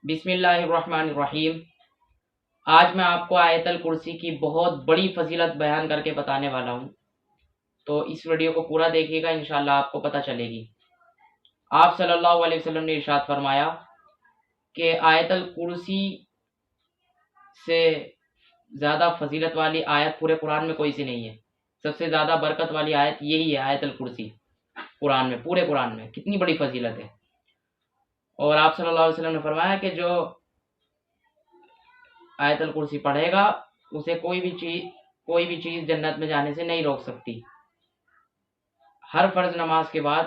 بسم اللہ الرحمن الرحیم۔ آج میں آپ کو آیت الکرسی کی بہت بڑی فضیلت بیان کر کے بتانے والا ہوں، تو اس ویڈیو کو پورا دیکھیے گا، انشاءاللہ آپ کو پتہ چلے گی۔ آپ صلی اللہ علیہ وسلم نے ارشاد فرمایا کہ آیت الکرسی سے زیادہ فضیلت والی آیت پورے قرآن میں کوئی سی نہیں ہے۔ سب سے زیادہ برکت والی آیت یہی ہے، آیت الکرسی۔ قرآن میں، پورے قرآن میں کتنی بڑی فضیلت ہے۔ اور آپ صلی اللہ علیہ وسلم نے فرمایا کہ جو آیت الکرسی پڑھے گا اسے کوئی بھی چیز جنت میں جانے سے نہیں روک سکتی۔ ہر فرض نماز کے بعد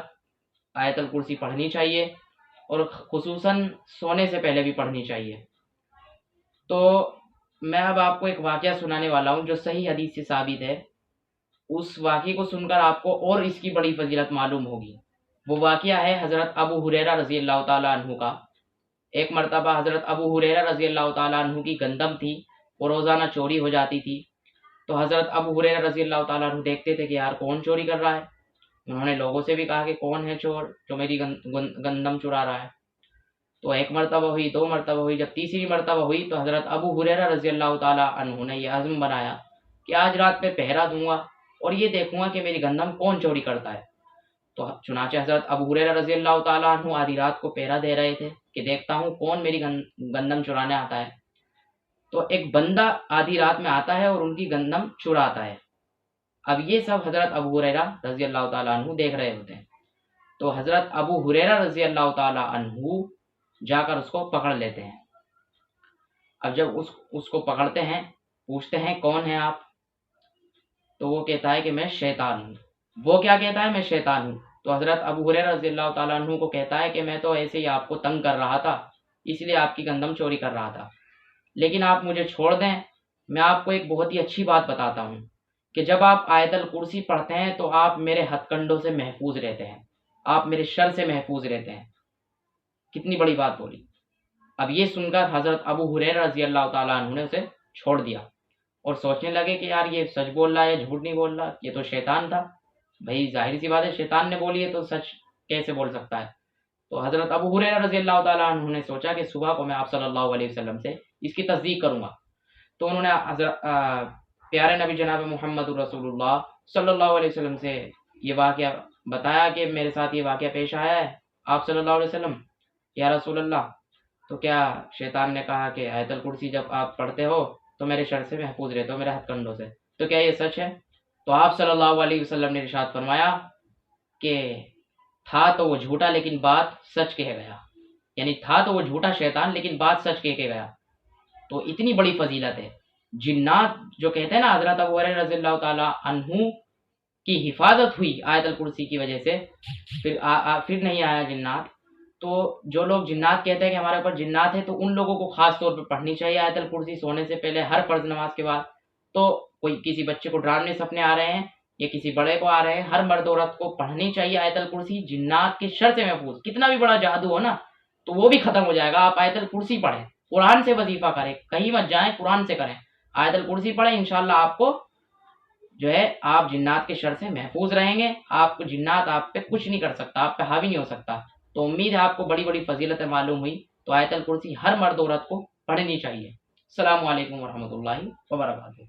آیت الکرسی پڑھنی چاہیے، اور خصوصاً سونے سے پہلے بھی پڑھنی چاہیے۔ تو میں اب آپ کو ایک واقعہ سنانے والا ہوں جو صحیح حدیث سے ثابت ہے۔ اس واقعے کو سن کر آپ کو اور اس کی بڑی فضیلت معلوم ہوگی۔ وہ واقعہ ہے حضرت ابو ہریرہ رضی اللہ تعالیٰ عنہ کا۔ ایک مرتبہ حضرت ابو ہریرہ رضی اللہ تعالیٰ عنہ کی گندم تھی، وہ روزانہ چوری ہو جاتی تھی۔ تو حضرت ابو ہریرہ رضی اللہ تعالیٰ عنہ دیکھتے تھے کہ یار کون چوری کر رہا ہے۔ انہوں نے لوگوں سے بھی کہا کہ کون ہے چور جو میری گندم چرا رہا ہے۔ تو ایک مرتبہ ہوئی، دو مرتبہ ہوئی، جب تیسری مرتبہ ہوئی تو حضرت ابو ہریرہ رضی اللہ تعالیٰ عنہ نے یہ عزم بنایا کہ آج رات میں پہرا دوں گا اور یہ دیکھوں گا کہ میری گندم کون چوری کرتا ہے۔ تو چنانچہ حضرت ابو ہریرہ رضی اللہ تعالیٰ عنہ آدھی رات کو پہرا دے رہے تھے کہ دیکھتا ہوں کون میری گندم چرانے آتا ہے۔ تو ایک بندہ آدھی رات میں آتا ہے اور ان کی گندم چراتا ہے۔ اب یہ سب حضرت ابو ہریرہ رضی اللہ تعالیٰ عنہ دیکھ رہے ہوتے ہیں۔ تو حضرت ابو ہریرہ رضی اللہ تعالیٰ عنہ جا کر اس کو پکڑ لیتے ہیں۔ اب جب اس کو پکڑتے ہیں، پوچھتے ہیں کون ہیں آپ؟ تو وہ کہتا ہے کہ میں شیطان ہوں۔ وہ کیا کہتا ہے؟ میں شیطان ہوں۔ تو حضرت ابو ہریرہ رضی اللہ تعالیٰ عنہ کو کہتا ہے کہ میں تو ایسے ہی آپ کو تنگ کر رہا تھا، اس لیے آپ کی گندم چوری کر رہا تھا، لیکن آپ مجھے چھوڑ دیں، میں آپ کو ایک بہت ہی اچھی بات بتاتا ہوں کہ جب آپ آیت الکرسی پڑھتے ہیں تو آپ میرے ہتھ کنڈوں سے محفوظ رہتے ہیں، آپ میرے شر سے محفوظ رہتے ہیں۔ کتنی بڑی بات بولی۔ اب یہ سن کر حضرت ابو ہریرہ رضی اللہ تعالیٰ عنہ نے اسے چھوڑ دیا اور سوچنے لگے کہ یار یہ سچ بول رہا ہے یا جھوٹ نہیں بول رہا، یہ تو شیطان تھا۔ بھائی ظاہر سی بات ہے، شیطان نے بولی ہے تو سچ کیسے بول سکتا ہے۔ تو حضرت ابو ہریرہ رضی اللہ تعالیٰ عنہ نے سوچا کہ صبح کو میں آپ صلی اللہ علیہ وسلم سے اس کی تصدیق کروں گا۔ تو انہوں نے پیارے نبی جناب محمد رسول اللہ صلی اللہ علیہ وسلم سے یہ واقعہ بتایا کہ میرے ساتھ یہ واقعہ پیش آیا ہے۔ آپ صلی اللہ علیہ وسلم، یا رسول اللہ، تو کیا شیطان نے کہا کہ آیت الکرسی جب آپ پڑھتے ہو تو میرے شر سے محفوظ رہتے ہو، میرے ہتھ کنڈوں سے، تو کیا یہ سچ ہے؟ تو آپ صلی اللہ علیہ وسلم نے ارشاد فرمایا کہ تھا تو وہ جھوٹا لیکن بات سچ کہہ گیا، یعنی تھا تو وہ جھوٹا شیطان لیکن بات سچ کہہ کے گیا۔ تو اتنی بڑی فضیلت ہے۔ جنات جو کہتے ہیں نا، حضرت ابو ہریرہ رضی اللہ تعالیٰ عنہ کی حفاظت ہوئی آیت الکرسی کی وجہ سے، پھر نہیں آیا جنات۔ تو جو لوگ جنات کہتے ہیں کہ ہمارے اوپر جنات ہیں، تو ان لوگوں کو خاص طور پہ پڑھنی چاہیے آیت الکرسی سونے سے پہلے، ہر فرض نماز کے بعد۔ تو کوئی کسی بچے کو ڈرانے سپنے آ رہے ہیں یا کسی بڑے کو آ رہے ہیں، ہر مرد عورت کو پڑھنی چاہیے آیت الکرسی، جنات کے شر سے محفوظ۔ کتنا بھی بڑا جادو ہو نا تو وہ بھی ختم ہو جائے گا۔ آپ آیت الکرسی پڑھیں، قرآن سے وظیفہ کریں، کہیں مت جائیں، قرآن سے کریں، آیت الکرسی پڑھیں، انشاءاللہ آپ کو جو ہے آپ جنات کے شر سے محفوظ رہیں گے۔ آپ کو جنات آپ پہ کچھ نہیں کر سکتا، آپ پہ حاوی نہیں ہو سکتا۔ تو امید ہے آپ کو بڑی بڑی فضیلتیں معلوم ہوئی۔ تو آیت الکرسی ہر مرد عورت کو پڑھنی چاہیے۔ السلام علیکم ورحمۃ اللہ وبرکاتہ۔